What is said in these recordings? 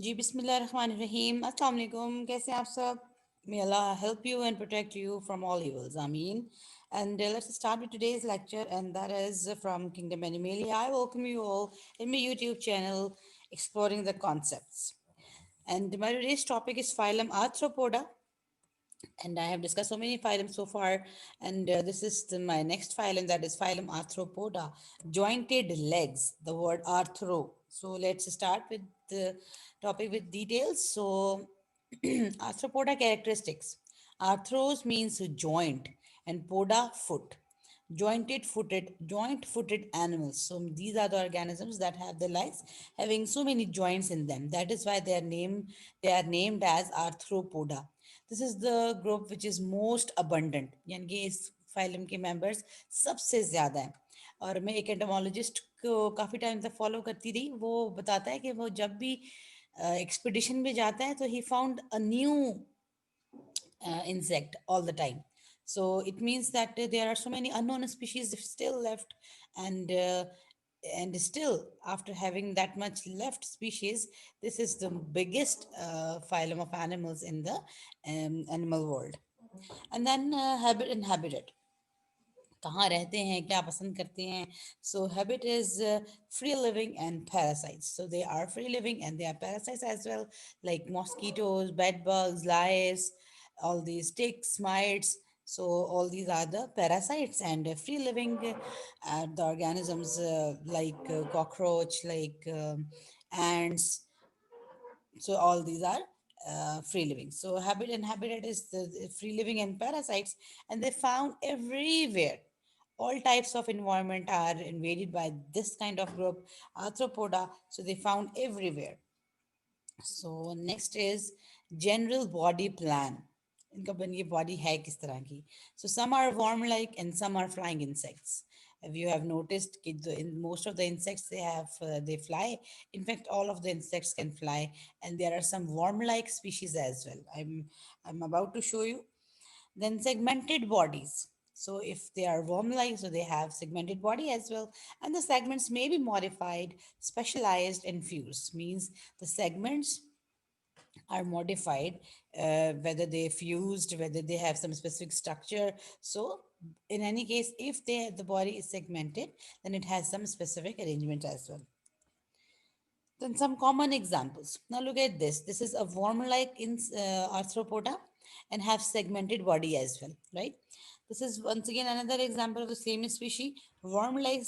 जी बिस्मिल्लाहिर्रहमानिर्रहीम अस्सलाम वालेकुम कैसे हैं आप सब May Allah help you and protect you from all evils. Ameen. And let's start with today's lecture, and that is from Kingdom Animalia. I welcome you all in my YouTube channel, Exploring the Concepts. And my today's topic is phylum Arthropoda, and I have discussed so many phylums so far. And this is my next phylum, that is phylum Arthropoda, jointed legs. The word arthro. So let's start with the topic with details. So arthropoda characteristics. Arthros means joint, and poda foot. Joint footed animals. So these are the organisms that have the legs having so many joints in them. That is why they are named as arthropoda. This is the group which is most abundant, यानी कि इस phylum के members सबसे ज़्यादा हैं. और मैं एक एंटोमोलॉजिस्ट को काफ़ी टाइम तक फॉलो करती रही. वो बताता है कि वो जब भी एक्सपीडिशन में जाता है तो he found a new insect all the time. So it means that there are so many unknown species still left, and still after having that much left species, this is the biggest phylum of animals in the animal world. And then habit and habitat. कहाँ रहते हैं क्या पसंद करते हैं so habit is free living and parasites so they are free living and they are parasites as well like mosquitoes bed bugs lice all these ticks mites so all these are the parasites and free living the organisms like cockroach like ants so all these are free living so habit and habitat is the free living and parasites and they found everywhere all types of environment are invaded by this kind of group arthropoda so they found everywhere so next is general body plan इनका बन ये body है किस तरह की so some are worm like and some are flying insects if you have noticed कि in most of the insects they have they fly in fact all of the insects can fly and there are some worm like species as well I'm about to show you then segmented bodies. So if they are worm-like, so they have segmented body as well. And the segments may be modified, specialized, and fused. Means the segments are modified, whether they fused, whether they have some specific structure. So in any case, if the body is segmented, then it has some specific arrangement as well. Then some common examples. Now look at this. This is a worm-like in arthropoda and have segmented body as well, right? This is once again another example of the same species, worm-like,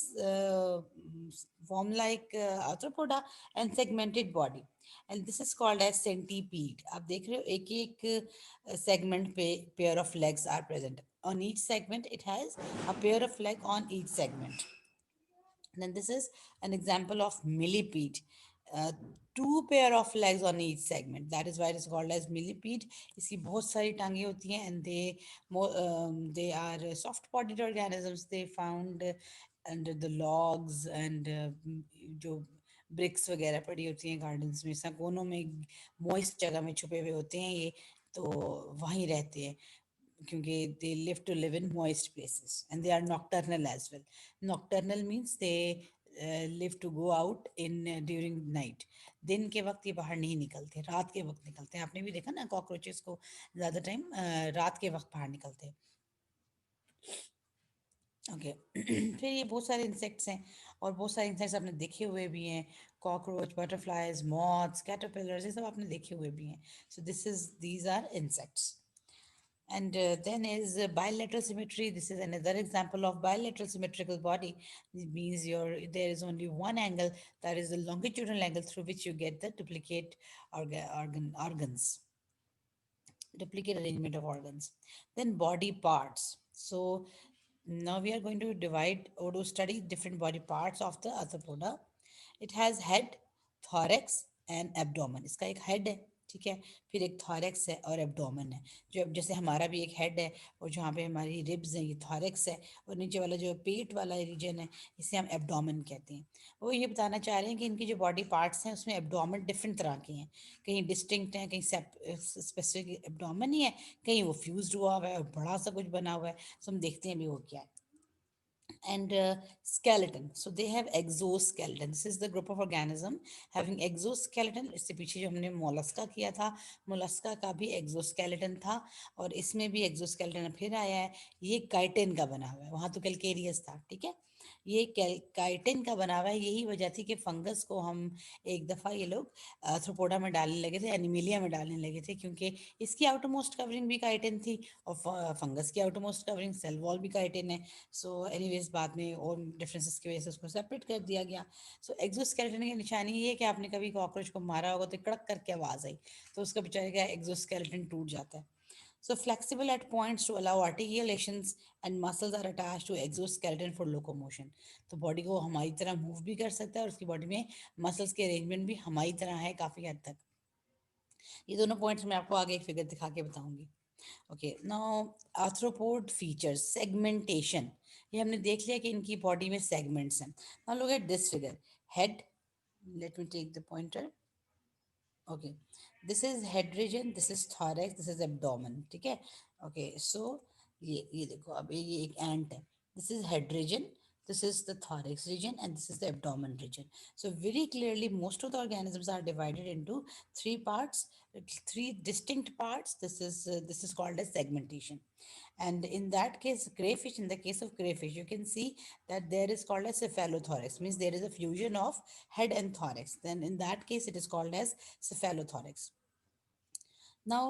arthropoda and segmented body. And this is called as centipede. आप देख रहे हो एक segment पे pair of legs are present. On each segment, it has a pair of leg on each segment. Then this is an example of millipede. Uh, two pair of legs on each segment. That is why it is called as millipede. इसकी बहुत सारी टांगे होती हैं and they are soft-bodied organisms. They found under the logs and जो BRICS वगैरह पड़ी होती हैं गार्डन्स में सब कोनों में मोइस्ट जगह में छुपे हुए होते हैं ये तो वहीं रहते हैं क्योंकि they live to live in moist places and they are nocturnal as well. Nocturnal means they live to go out in during night. दिन के वक्त ये बाहर नहीं निकलते रात के वक्त निकलते हैं आपने भी देखा ना कॉकरोचेस को ज़्यादा टाइम रात के वक्त बाहर निकलते हैं ओके फिर ये बहुत सारे इंसेक्ट्स हैं और बहुत सारे इंसेक्ट्स आपने देखे हुए भी हैं कॉकरोच बटरफ्लाइज मॉथ्स कैटरपिलर्स ये सब आपने देखे हुए भी हैं सो these are insects. And then is bilateral symmetry. This is another example of bilateral symmetrical body. It means there is only one angle, that is the longitudinal angle through which you get the organs, duplicate arrangement of organs. Then body parts. So now we are going to divide or to study different body parts of the arthropoda. It has head, thorax and abdomen. इसका एक head है ठीक है फिर एक thorax है और abdomen है जो जैसे हमारा भी एक head है और जहाँ पे हमारी ribs हैं ये thorax है और नीचे वाला जो पेट वाला रीजन है इसे हम abdomen कहते हैं वो ये बताना चाह रहे हैं कि इनकी जो बॉडी पार्ट्स हैं उसमें abdomen डिफरेंट तरह के हैं कहीं डिस्टिंक्ट हैं कहीं स्पेसिफिक abdomen ही है कहीं वो फ्यूज्ड हुआ हुआ है और बड़ा सा कुछ बना हुआ है सो हम देखते हैं भी वो क्या है and skeleton. So they have exoskeleton. This is the group of organism having exoskeleton. इससे पीछे जो हमने मोलस्का किया था, मोलस्का का भी एक्सोस्केलेटन था, और इसमें भी एक्सोस्केलेटन फिर आया है। ये काइटिन का बना हुआ है, वहां तो कैलकेरियस था, ठीक है। ये काइटिन का बना हुआ है। यही वजह थी कि फंगस को हम एक दफ़ा ये लोग आर्थ्रोपोडा में डालने लगे थे, एनिमिलिया में डालने लगे थे, क्योंकि इसकी आउटरमोस्ट कवरिंग भी काइटिन थी, और फंगस की आउटरमोस्ट कवरिंग सेल वॉल भी काइटिन है। सो एनीवेज बाद में और डिफरेंसेस की वजह से उसको सेपरेट कर दिया गया। सो एक्सोस्केलेटन की निशानी ये है कि आपने कभी कॉकरोच को मारा होगा तो कड़क करके आवाज़ आई, तो उसका बेचारे का एक्सोस्केलेटन टूट जाता है। So flexible at points to allow articulations and muscles are attached to exoskeleton for locomotion. तो बॉडी को हमारी तरह मूव भी कर सकता है, और उसकी बॉडी में मसल्स के अरेंजमेंट भी हमारी तरह है काफ़ी हद तक। ये दोनों पॉइंट्स मैं आपको आगे एक फिगर दिखा के बताऊंगी। Okay, now arthropod features segmentation. ये हमने देख लिया कि इनकी बॉडी में सेगमेंट्स हैं। Now look at this figure. Head, let me take the pointer. Okay, this is head region, this is thorax, this is abdomen, ठीक है। ओके, सो ये देखो, अब ये एक एंट है। This is head reason, this is the thorax region, and this is the abdomen region. So very clearly most of the organisms are divided into three parts, three distinct parts. This is called as segmentation. And in that case, crayfish, in the case of crayfish, you can see that there is called as cephalothorax, means there is a fusion of head and thorax. Then in that case, it is called as cephalothorax. Now,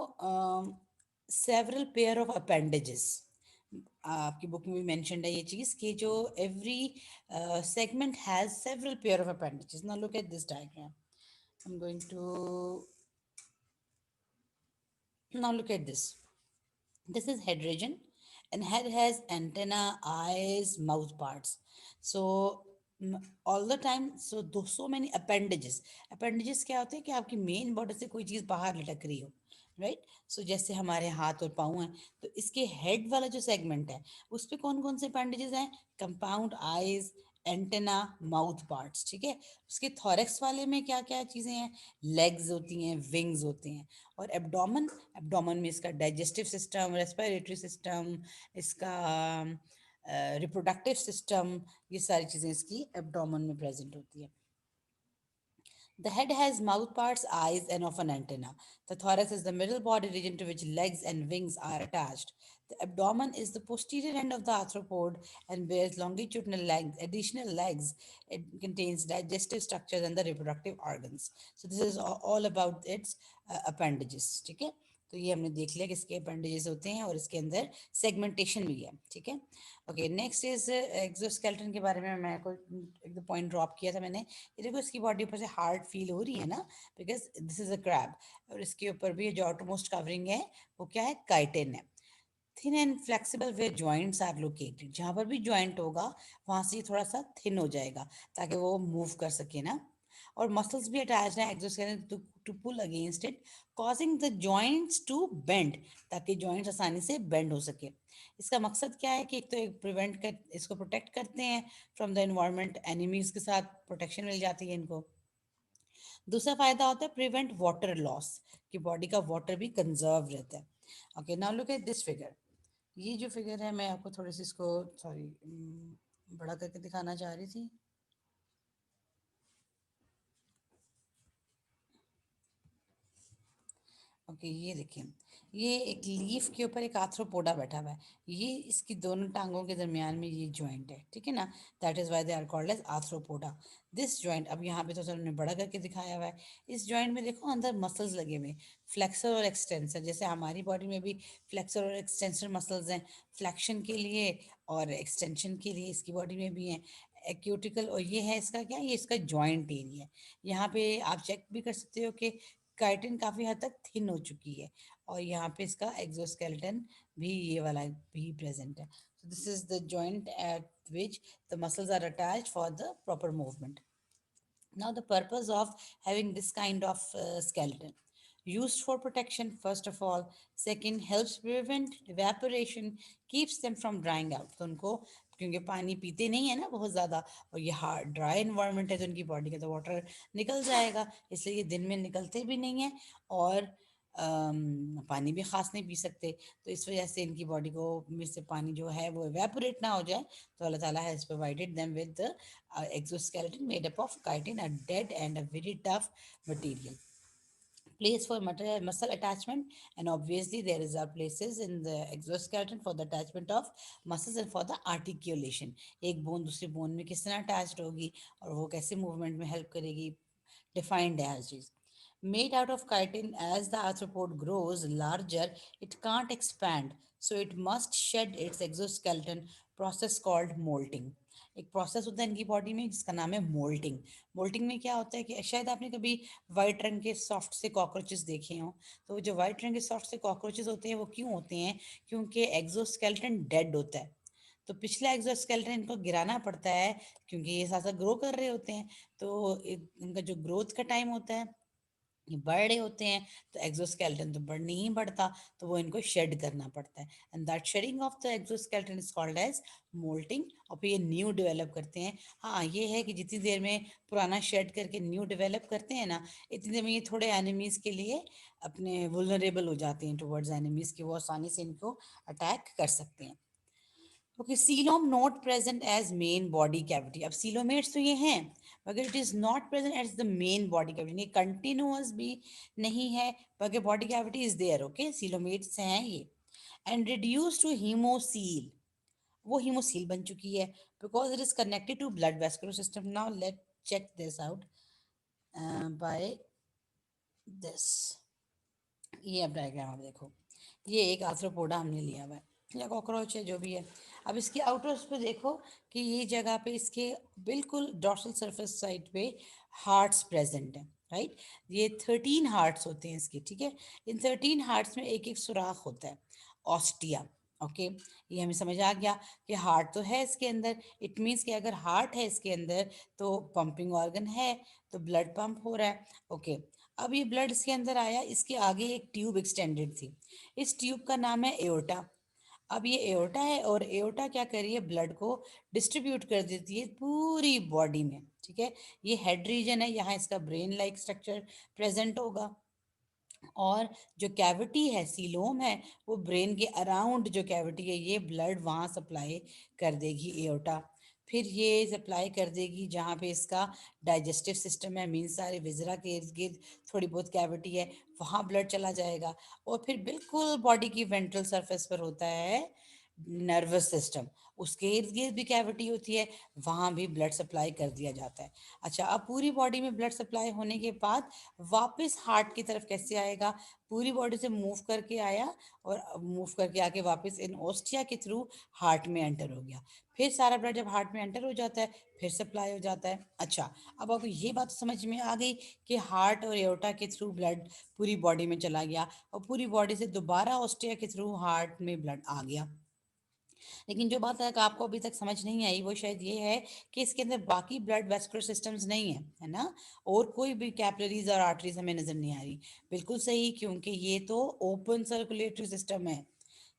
several pair of appendages. आपकी book में भी mentioned है ये चीज कि जो every segment has several pair of appendages. Now look at this diagram. I'm going to now look at this. This is head region, and head has antenna, eyes, mouth parts. So all the time, so many appendages. Appendages क्या होते हैं कि आपकी main body से कोई चीज़ बाहर लटक रही हो, राइट। सो जैसे हमारे हाथ और पाँव हैं, तो इसके हेड वाला जो सेगमेंट है उस पे कौन कौन से अपेंडेजेस हैं? Compound eyes, antenna, mouth parts, ठीक है। उसके थॉरेक्स वाले में क्या क्या चीज़ें हैं? लेग्स होती हैं, विंग्स होती हैं। और एब्डोमेन, एब्डोमेन में इसका डाइजेस्टिव सिस्टम, रेस्पिरेटरी सिस्टम, इसका रिप्रोडक्टिव सिस्टम, ये सारी चीज़ें इसकी एब्डोमेन में प्रेजेंट होती है। The head has mouth parts, eyes, and of an antenna. The thorax is the middle body region to which legs and wings are attached. The abdomen is the posterior end of the arthropod and bears longitudinal legs, additional legs. It contains digestive structures and the reproductive organs. So this is all about its appendages. ठीक है, तो ये हमने देख लिया कि इसके appendages होते हैं और इसके अंदर सेगमेंटेशन भी है, ठीक है। ओके, नेक्स्ट इज एक्सोस्केलेटन के बारे में मैं कोई एक पॉइंट ड्रॉप किया था मैंने। ये देखो, इसकी बॉडी ऊपर से हार्ड फील हो रही है ना, because this is a crab, और इसके ऊपर भी जो आउटरमोस्ट कवरिंग है वो क्या है? काइटिन है। Thin and flexible where joints are located, जहाँ पर भी जॉइंट होगा वहाँ से ये थोड़ा सा थिन हो जाएगा ताकि वो मूव कर सके ना। और मसल्स भी अटैच हैं exoskeleton to pull against it, causing the joints to bend, ताकि जॉइंट्स आसानी से बेंड हो सके। इसका मकसद क्या है कि एक तो एक प्रिवेंट कर, इसको प्रोटेक्ट करते हैं फ्रॉम द एनवायरनमेंट, एनिमीज के साथ प्रोटेक्शन मिल जाती है इनको। दूसरा फायदा होता है प्रिवेंट वाटर लॉस, कि बॉडी का वाटर भी कंजर्व रहता है। Okay, now look at this figure. ये जो फिगर है मैं आपको थोड़ी सी इसको, सॉरी, बड़ा करके दिखाना चाह रही थी। ओके, ये देखिए, ये एक लीफ के ऊपर एक आर्थ्रोपोडा बैठा हुआ है। ये इसकी दोनों टांगों के दरमियान में ये जॉइंट है, ठीक है ना। That is why they are called as arthropoda. This joint, अब यहाँ पे तो सर ने बड़ा करके दिखाया हुआ है। इस जॉइंट में देखो अंदर मसल्स लगे हुए, फ्लेक्सर और एक्सटेंसर, जैसे हमारी बॉडी में भी फ्लेक्सर और एक्सटेंसर मसल्स हैं, फ्लेक्शन के लिए और एक्सटेंशन के लिए इसकी बॉडी में भी हैं। एक्यूटिकल, और ये है इसका क्या, ये इसका जॉइंट एरिया है। यहाँ पे आप चेक भी कर सकते हो कि काइटिन काफ़ी हद तक थिन हो चुकी है, और यहाँ पे इसका एक्सोस्केलेटन भी ये वाला भी प्रेजेंट है। So this is the joint at which the muscles are attached for the proper movement. Now, the purpose of having this kind of skeleton: used for protection, first of all. Second, helps prevent evaporation, keeps them from drying out. तो उनको, क्योंकि पानी पीते नहीं है ना बहुत ज़्यादा, और ये हार्ड ड्राई इन्वायरमेंट है, तो उनकी बॉडी का तो वाटर निकल जाएगा, इसलिए ये दिन में निकलते भी नहीं है। और पानी भी खास नहीं पी सकते, तो इस वजह से इनकी बॉडी को में से पानी जो है वो एवेपोरेट ना हो जाए, तो अल्लाह ताला has provided them with the exoskeleton made up of chitin, a dead and a very tough material. Place for muscle attachment, and obviously there is are places in the exoskeleton for the attachment of muscles and for the articulation. एक bone दूसरी bone में किस तरह attached होगी और वो कैसे movement में हेल्प करेगी, डिफाइंड है हर चीज. Made out of chitin, as the arthropod grows larger, it can't expand, so it must shed its exoskeleton, process called molting. एक प्रोसेस होता है इनकी बॉडी में जिसका नाम है मोल्टिंग. मोल्टिंग में क्या होता है कि शायद आपने कभी वाइट रंग के सॉफ्ट से कॉकरोचेस देखे हों. तो जो वाइट रंग के सॉफ्ट से कॉकरोचेस होते हैं वो क्यों होते हैं? क्योंकि एक्सोस्केलेटन डेड होता है, तो पिछला एक्सोस्केलेटन इनको गिराना पड़ता है, क्योंकि ये साथ साथ ग्रो कर रहे होते हैं. तो इनका जो ग्रोथ का टाइम होता है, ये बढ़ रहे होते हैं, तो एक्सोस्केलेटन तो बढ़ नहीं बढ़ता, तो वो इनको शेड करना पड़ता है. And that shedding of the exoskeleton is called as moulting. और फिर ये न्यू डेवलप करते हैं. हाँ, ये है कि जितनी देर में पुराना शेड करके न्यू डेवलप करते हैं ना, इतनी देर में ये थोड़े एनिमीज के लिए अपने वुलनरेबल हो जाते हैं टुवर्ड्स एनिमीज, की वो आसानी से इनको अटैक कर सकते हैं. Okay, coelom not present as main body cavity. अब सीलोमेट्स तो ये हैं, मगर it is not present as the main body cavity. ये कंटिन्यूअस भी नहीं है, मगर body cavity is there. Okay, coelomates हैं ये. एंड रिड्यूस टू हीमोसील, वो हीमोसील बन चुकी है, because it is connected to blood vascular system. Now let check this out by this. ये अब डायग्राम आप देखो, ये एक आर्थ्रोपोडा हमने लिया हुआ है या कॉकरोच है जो भी है. अब इसके आउटर्स पे देखो कि ये जगह पे इसके बिल्कुल डॉर्सल सरफेस साइड पे हार्ट्स प्रेजेंट है, राइट. ये 13 हार्ट्स होते हैं इसके, ठीक है. इन 13 हार्ट्स में एक एक सुराख होता है, ऑस्टिया. ओके, ये हमें समझ आ गया कि हार्ट तो है इसके अंदर. इट मीन्स कि अगर हार्ट है इसके अंदर तो पंपिंग ऑर्गन है, तो ब्लड पंप हो रहा है. ओके, अब ये ब्लड इसके अंदर आया, इसके आगे एक ट्यूब एक्सटेंडेड थी. इस ट्यूब का नाम है एओर्टा. अब ये एओर्टा है, और एओर्टा क्या कर रही है, ब्लड को डिस्ट्रीब्यूट कर देती है पूरी बॉडी में, ठीक है. ये हेड रीजन है, यहाँ इसका ब्रेन लाइक स्ट्रक्चर प्रेजेंट होगा. और जो कैविटी है, सीलोम है, वो ब्रेन के अराउंड जो कैविटी है, ये ब्लड वहाँ सप्लाई कर देगी एओर्टा. फिर ये सप्लाई कर देगी जहाँ पे इसका डाइजेस्टिव सिस्टम है, मीन सारे विजरा के इर्द गिर्द थोड़ी बहुत कैविटी है, वहाँ ब्लड चला जाएगा. और फिर बिल्कुल बॉडी की वेंट्रल सरफेस पर होता है नर्वस सिस्टम, उसके इर्द गिर्द भी कैविटी होती है, वहाँ भी ब्लड सप्लाई कर दिया जाता है. अच्छा, अब पूरी बॉडी में ब्लड सप्लाई होने के बाद वापस हार्ट की तरफ कैसे आएगा? पूरी बॉडी से मूव करके आया, और मूव करके आके वापस इन ओस्टिया के थ्रू हार्ट में एंटर हो गया. फिर सारा ब्लड जब हार्ट में एंटर हो जाता है, फिर सप्लाई हो जाता है. अच्छा, अब आपको ये बात समझ में आ गई कि हार्ट और एओर्टा के थ्रू ब्लड पूरी बॉडी में चला गया, और पूरी बॉडी से दोबारा ओस्टिया के थ्रू हार्ट में ब्लड आ गया. लेकिन जो बात है कि आपको अभी तक समझ नहीं आई, वो शायद ये है कि इसके अंदर बाकी ब्लड वेस्कुलर सिस्टम्स नहीं है, है ना. और कोई भी कैपिलरीज और आर्टरीज हमें नजर नहीं आ रही. बिल्कुल सही, क्योंकि ये तो ओपन सर्कुलेटरी सिस्टम है,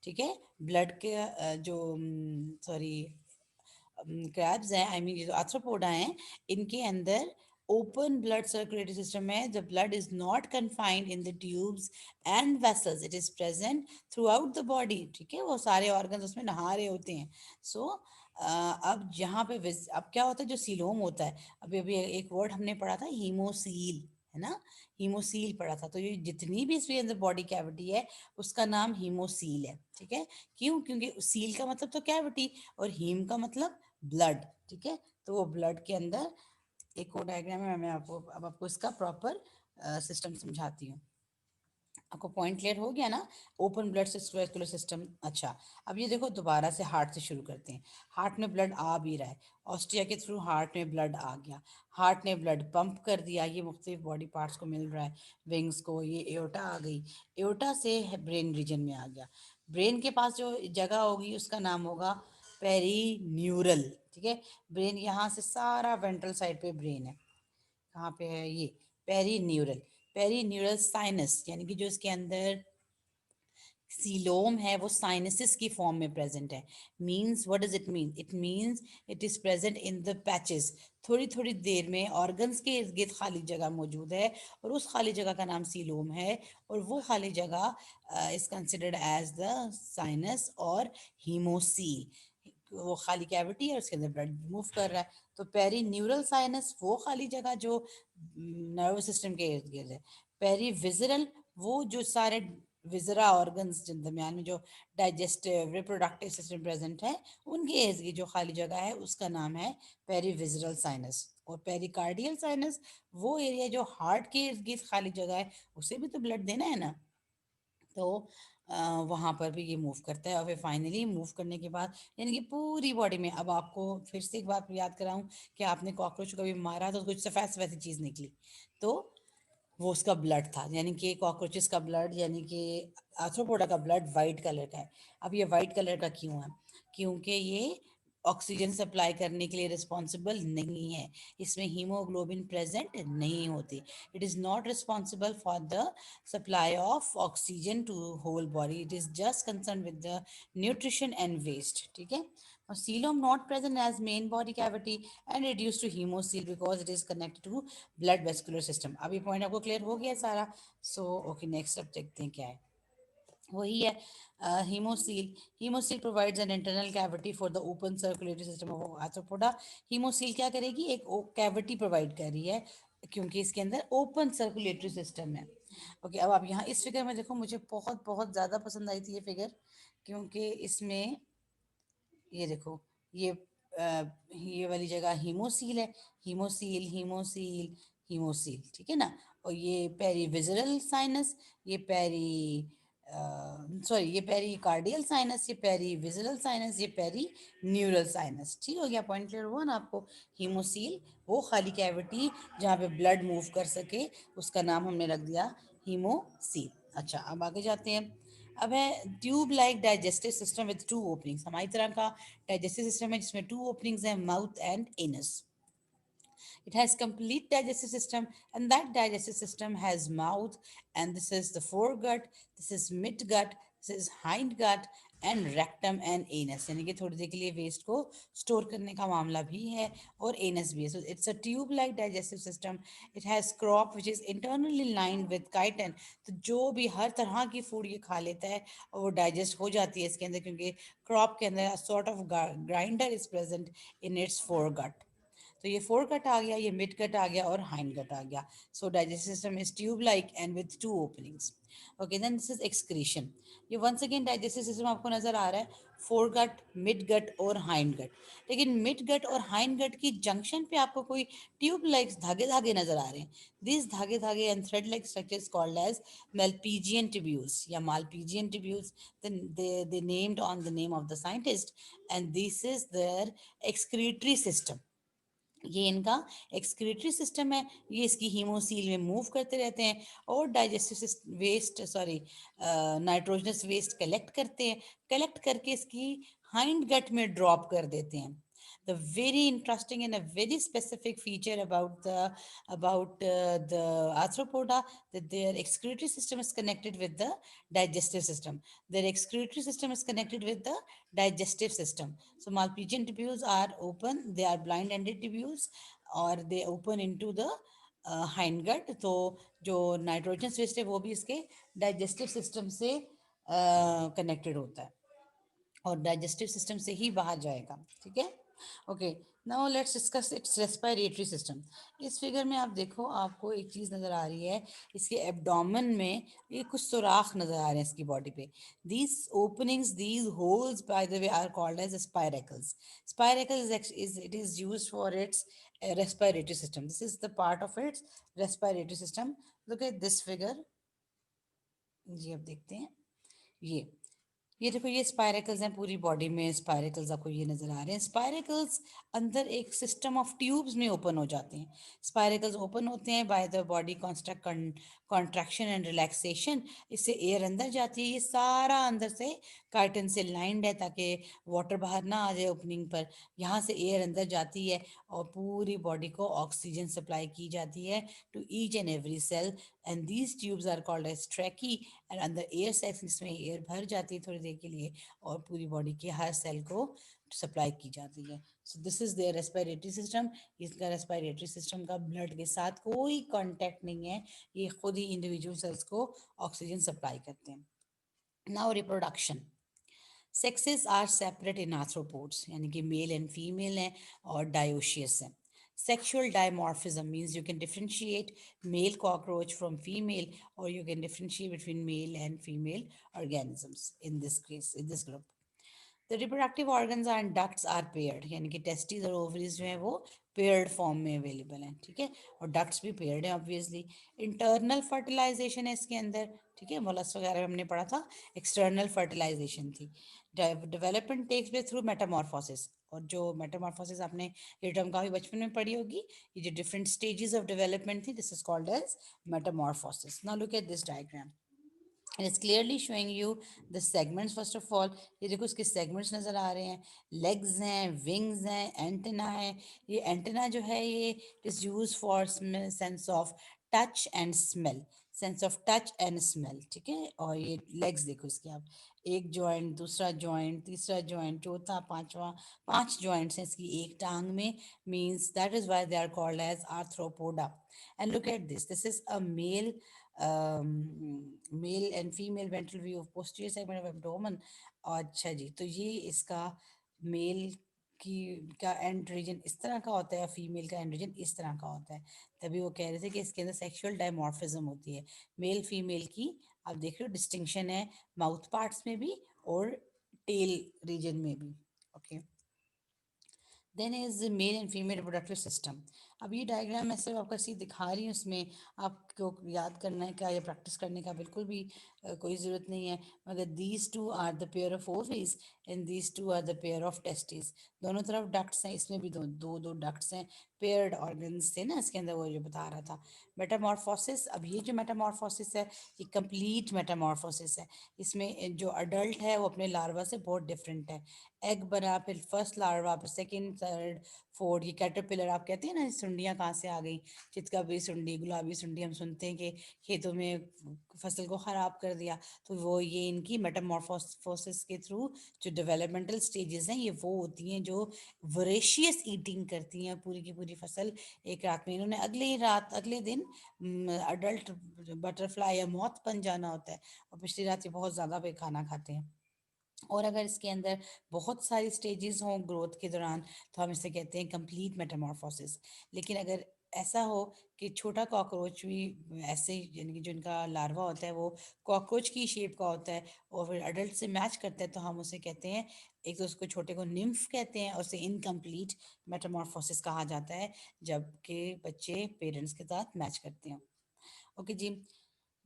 ठीक है. ब्लड के जो सॉरी क्रैब्स हैं, आई मीन ये जो आर्थ्रोपोडा हैं, इनके अंदर ओपन ब्लड सर्कुलेटरी सिस्टम है. The blood is not confined in the tubes and vessels, it is present through out the body, ठीक है. वो सारे ऑर्गन्स उसमें नहा रहे होते हैं. सो अब जहाँ पे अब क्या होता है, जो सीलोम होता है, अभी अभी एक वर्ड हमने पढ़ा था, हीमोसील, है ना. हीमोसील पढ़ा था. तो ये जितनी भी इसके अंदर बॉडी कैविटी है, उसका नाम हीमोसील है, ठीक है. क्यों? क्योंकि सील का मतलब तो कैविटी, और हीम का मतलब ब्लड, ठीक है. तो वो ब्लड के अंदर एक और डायग्राम है, मैं आपको अब आपको इसका प्रॉपर सिस्टम समझाती हूँ. आपको पॉइंट क्लियर हो गया ना? Open blood circular system. अच्छा, अब ये देखो, दोबारा से हार्ट से शुरू करते हैं. हार्ट में ब्लड आ भी रहा है, ऑस्टिया के थ्रू हार्ट में ब्लड आ गया. हार्ट ने ब्लड पंप कर दिया, ये मुख्तलिफ बॉडी पार्ट्स को मिल रहा है, विंग्स को. ये एओर्टा आ गई, एओर्टा से ब्रेन रीजन में आ गया. ब्रेन के पास जो जगह होगी उसका नाम होगा पेरी न्यूरल, ठीक है. ब्रेन यहाँ से सारा वेंट्रल साइड पे ब्रेन है. कहाँ पे है ये? Perineural. Perineural sinus, यानी कि जो इसके अंदर सीलोम है वो साइनसिस की फॉर्म में प्रेजेंट है। Means what does it mean? It means it is present in the patches. थोड़ी थोड़ी देर में ऑर्गन्स के इर्द गिर्द खाली जगह मौजूद है और उस खाली जगह का नाम सीलोम है। और वो खाली जगह is considered as the sinus और हीमोसील। वो खाली कैविटी है, उसके अंदर ब्लड मूव कर रहा है। तो पेरी न्यूरल साइनस वो खाली जगह जो नर्वस सिस्टम के इर्द गिर्द है। पेरी विजरल वो जो सारे विजरा ऑर्गन्स जिन दरमियान में जो डाइजेस्टिव रिप्रोडक्टिव सिस्टम प्रेजेंट है, उनके एज की जो खाली जगह है उसका नाम है पेरीविजरल साइनस। और पेरिकार्डियल साइनस वो एरिया जो हार्ट के इर्द गिर्द खाली जगह है, उसे भी तो ब्लड देना है ना। तो वहाँ पर भी ये मूव करता है और फिर फाइनली मूव करने के बाद यानी कि पूरी बॉडी में। अब आपको फिर से एक बात याद कराऊं कि आपने कॉकरोच को कभी मारा तो कुछ सफ़ेद सफ़ेद चीज़ निकली, तो वो उसका ब्लड था। यानी कि कॉकरोचेस का ब्लड, यानी कि आर्थ्रोपोडा का ब्लड वाइट कलर का है। अब ये वाइट कलर का क्यों है? क्योंकि ये ऑक्सीजन सप्लाई करने के लिए रिस्पॉन्सिबल नहीं है। इसमें हीमोग्लोबिन प्रेजेंट नहीं होती। It is not responsible for the supply of oxygen to whole body. It is just concerned with the nutrition and waste. ठीक है। Now, coelom not present as main body cavity and reduced to hemocoel because it is connected to blood vascular system. अब ये point आपको clear हो गया सारा? So okay, next अब देखते हैं क्या है। वही है haemocoel. Haemocoel provides an internal cavity for the open circulatory system of arthropoda. Haemocoel क्या करेगी? एक कैविटी प्रोवाइड कर रही है क्योंकि इसके अंदर ओपन सर्कुलेटरी सिस्टम है। ओके, अब आप यहाँ इस फिगर में देखो, मुझे बहुत बहुत ज़्यादा पसंद आई थी ये फिगर, क्योंकि इसमें ये देखो, ये ये वाली जगह हीमोसील है। हीमोसील हीमोसील हीमोसील, ठीक है ना। और ये पेरीविजरल साइनस, ये सॉरी, ये पेरिकार्डियल साइनस, ये पेरीविजरल साइनस, ये पेरी न्यूरल साइनस। ठीक हो गया? पॉइंट क्लियर हुआ ना आपको? हीमोसील वो खाली कैविटी जहाँ पे ब्लड मूव कर सके, उसका नाम हमने रख दिया हीमोसील। अच्छा, अब आगे जाते हैं। अब है tube like digestive system with two openings. हमारी तरह का डाइजेस्टिव सिस्टम है जिसमें टू ओपनिंग्स हैं, mouth and anus. It has complete digestive system, and that digestive system has mouth, and this is the foregut, this is midgut, this is hindgut, and rectum and anus। यानी कि थोड़ी देर के लिए waste को store करने का मामला भी है और एनस भी है। So it's a tube-like digestive system. It has crop which is internally lined with chitin। तो जो भी हर तरह की फूड ये खा लेता है और वो डाइजेस्ट हो जाती है इसके अंदर, क्योंकि क्रॉप के अंदर sort of grinder is present in its foregut। तो ये फोर कट आ गया, ये मिड कट आ गया और हाइंड कट आ गया। So digestive system is tube like and with two openings. Okay, then this is excretion. ये वंस अगेन डाइजेस्टिव सिस्टम आपको नजर आ रहा है, फोर गट, मिड गट और हाइंड गट। लेकिन मिड गट और हाइंड गट की जंक्शन पे आपको कोई ट्यूब लाइक धागे धागे नजर आ रहे हैं। दिस धागे धागे and thread like structures called as Malpighian tubules या Malpighian tubules. they named on the name of the scientist, and this is their excretory system। ये इनका एक्सक्रीटरी सिस्टम है। ये इसकी हीमोसील में मूव करते रहते हैं और digestive waste, sorry, nitrogenous waste collect करते हैं। कलेक्ट करके इसकी हाइंड गट में ड्रॉप कर देते हैं। The very interesting and a very specific feature about the arthropoda, that their excretory system is connected with the digestive system. Their excretory system is connected with the digestive system. So Malpighian tubules are open, they are blind-ended tubules, or they open into the hind gut। तो जो nitrogen waste है वो भी इसके digestive system से connected होता है और डाइजेस्टिव सिस्टम से ही बाहर जाएगा। ठीक है। Okay, now let's discuss it's respiratory system. इस फिगर में आप देखो, आपको एक चीज़ नज़र आ रही है, इसके एब्डोमेन में ये कुछ सुराख नज़र आ रहे हैं इसकी बॉडी पे। These openings, these holes by the way are called as spiracles. Spiracle is it is used for its respiratory system. This is the part of its respiratory system. Look at this figure. जी, अब देखते हैं ये ये देखो, ये spiracles हैं, पूरी बॉडी में स्पाइरेकल्स आपको ये नजर आ रहे हैं। स्पाइरेकल्स अंदर एक सिस्टम ऑफ ट्यूब्स में ओपन हो जाते हैं। स्पाइरेकल्स ओपन होते हैं by the body construct contraction and relaxation. इससे एयर अंदर जाती है। ये सारा अंदर से कार्टन से लाइंड है ताकि वाटर बाहर ना आ जाए ओपनिंग पर। यहाँ से एयर अंदर जाती है और पूरी बॉडी को ऑक्सीजन सप्लाई की जाती है to each and every cell. And these tubes are called as tracheae. And अंदर एयर सेक्स, इसमें एयर भर जाती है थोड़ी देर के लिए और पूरी बॉडी के हर सेल को सप्लाई की जाती है। So this is their respiratory system. इसका रेस्पिरेटरी सिस्टम का ब्लड के साथ कोई कांटेक्ट नहीं है। ये खुद ही इंडिविजुअल सेल्स को ऑक्सीजन सप्लाई करते हैं। Now reproduction. Sexes are separate in arthropods, यानी कि मेल एंड फीमेल हैं और डायोशियस हैं। Sexual dimorphism means you can differentiate male cockroach from female, or you can differentiate between male and female organisms in this case, in this group. The reproductive organs and ducts are paired, यानी कि testis और ovaries जो है वो paired form में available हैं, ठीक है। और डक्ट्स भी पेयर्ड हैं ऑब्वियसली। इंटरनल फर्टिलाइजेशन है इसके अंदर, ठीक है। मोलस वगैरह में हमने पढ़ा था, एक्सटर्नल फर्टिलाइजेशन थी। Development takes place through metamorphosis. और जो मेटामॉर्फोसिस आपने ये टर्म काफी बचपन में पढ़ी होगी, ये जो डिफरेंट स्टेजेस ऑफ डेवलपमेंट थी, this is called as metamorphosis. Now look at this diagram. It is clearly showing you the segments first of all। ये देखो इसके segments नजर आ रहे हैं। legs हैं, wings हैं, antenna है। ये antenna जो है ये it is used for sense of touch and smell। sense of touch and smell, ठीक है। और ये legs देखो इसके आप, एक जॉइंट, दूसरा जॉइंट, तीसरा जॉइंट, चौथा, पांचवा, पांच जॉइंट्स हैं इसकी एक टांग में। means that is why they are called as arthropoda। and look at this is a male and female ventral view of posterior segment of abdomen। अच्छा जी, तो ये इसका मेल की का एंड रीजन इस तरह का होता है, फीमेल का एंड रीजन इस तरह का होता है। तभी वो कह रहे थे कि इसके अंदर सेक्सुअल डायमॉर्फिज्म होती है मेल फीमेल की। आप देख रहे हो डिस्टिंक्शन है माउथ पार्ट्स में भी और टेल रीजन में भी। Okay, then is male and female reproductive system. अब ये डायग्राम मैं सिर्फ आपको ऐसे ही दिखा रही हूँ, इसमें आपको याद करने का या प्रैक्टिस करने का बिल्कुल भी कोई ज़रूरत नहीं है। मगर these two are the pair of ovaries and these two are the pair of testis. दोनों तरफ डक्ट्स हैं, इसमें भी दो दो दो डक्ट्स हैं। पेयर्ड ऑर्गन्स थे ना इसके अंदर, वो जो बता रहा था। मेटामॉर्फोसिस, अब ये जो मेटामॉर्फोसिस है ये कंप्लीट मेटामॉर्फोसिस है। इसमें जो अडल्ट है वो अपने लार्वा से बहुत डिफरेंट है। एग बना, फिर फर्स्ट लार्वा, फिर सेकंड, थर्ड, फोर्थ। ये कैटरपिलर आप कहते हैं ना, सुंडियाँ कहाँ से आ गई, चितकबरी सुंडी, गुलाबी सुंडी, हम सुनते हैं कि खेतों में फसल को ख़राब कर दिया। तो वो ये इनकी मेटामॉर्फोसिस के थ्रू जो डेवलपमेंटल स्टेजेस हैं ये वो होती हैं जो वोरेशियस ईटिंग करती हैं पूरी की पूरी फसल एक रात में। इन्होंने अगले ही रात, अगले दिन अडल्ट बटरफ्लाई या मौत बन जाना होता है और पिछली रात ये बहुत ज़्यादा पे खाना खाते हैं। और अगर इसके अंदर बहुत सारी स्टेजेस हों ग्रोथ के दौरान तो हम इसे कहते हैं कंप्लीट मेटामॉर्फोसिस। लेकिन अगर ऐसा हो कि छोटा कॉकरोच भी ऐसे ही, यानी कि जो इनका लार्वा होता है वो कॉकरोच की शेप का होता है और फिर अडल्ट से मैच करता है, तो हम उसे कहते हैं, एक तो उसको छोटे को निम्फ कहते हैं और उसे इनकम्प्लीट मेटामॉर्फोसिस कहा जाता है जबकि बच्चे पेरेंट्स के साथ मैच करते हैं। ओके जी।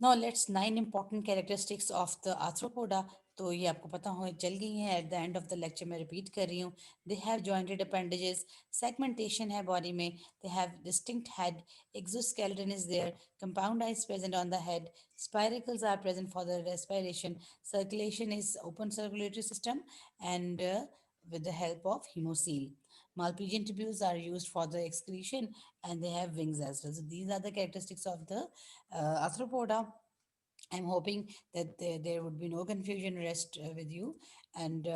Now let's 9 important characteristics of the arthropoda। तो ये आपको पता हो चल गई हैं, at the end of the lecture मैं रिपीट कर रही हूँ। They have jointed appendages, segmentation है बॉडी में, they have distinct head, exoskeleton is there, compound eyes present on the head, spiracles are present for the respiration, circulation is open circulatory system, and with the help of hemocoel. Malpighian tubules are used for the excretion and they have wings as well. So these are the characteristics of the arthropoda. I'm hoping that there would be no confusion rest with you. And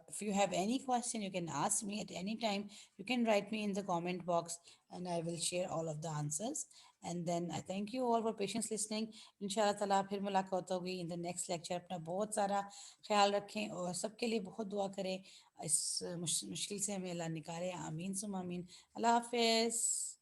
if you have any question, you can ask me at any time. You can write me in the comment box and I will share all of the answers. And then I thank you all for patience listening. Inshallah ताला फिर मुलाकात होगी in the next lecture। अपना बहुत सारा ख्याल रखें और सबके लिए बहुत दुआ करें। इस मुश्किल से हमें अल्लाह निकाले। आमीन सुम आमीन। अल्लाह हाफिज़।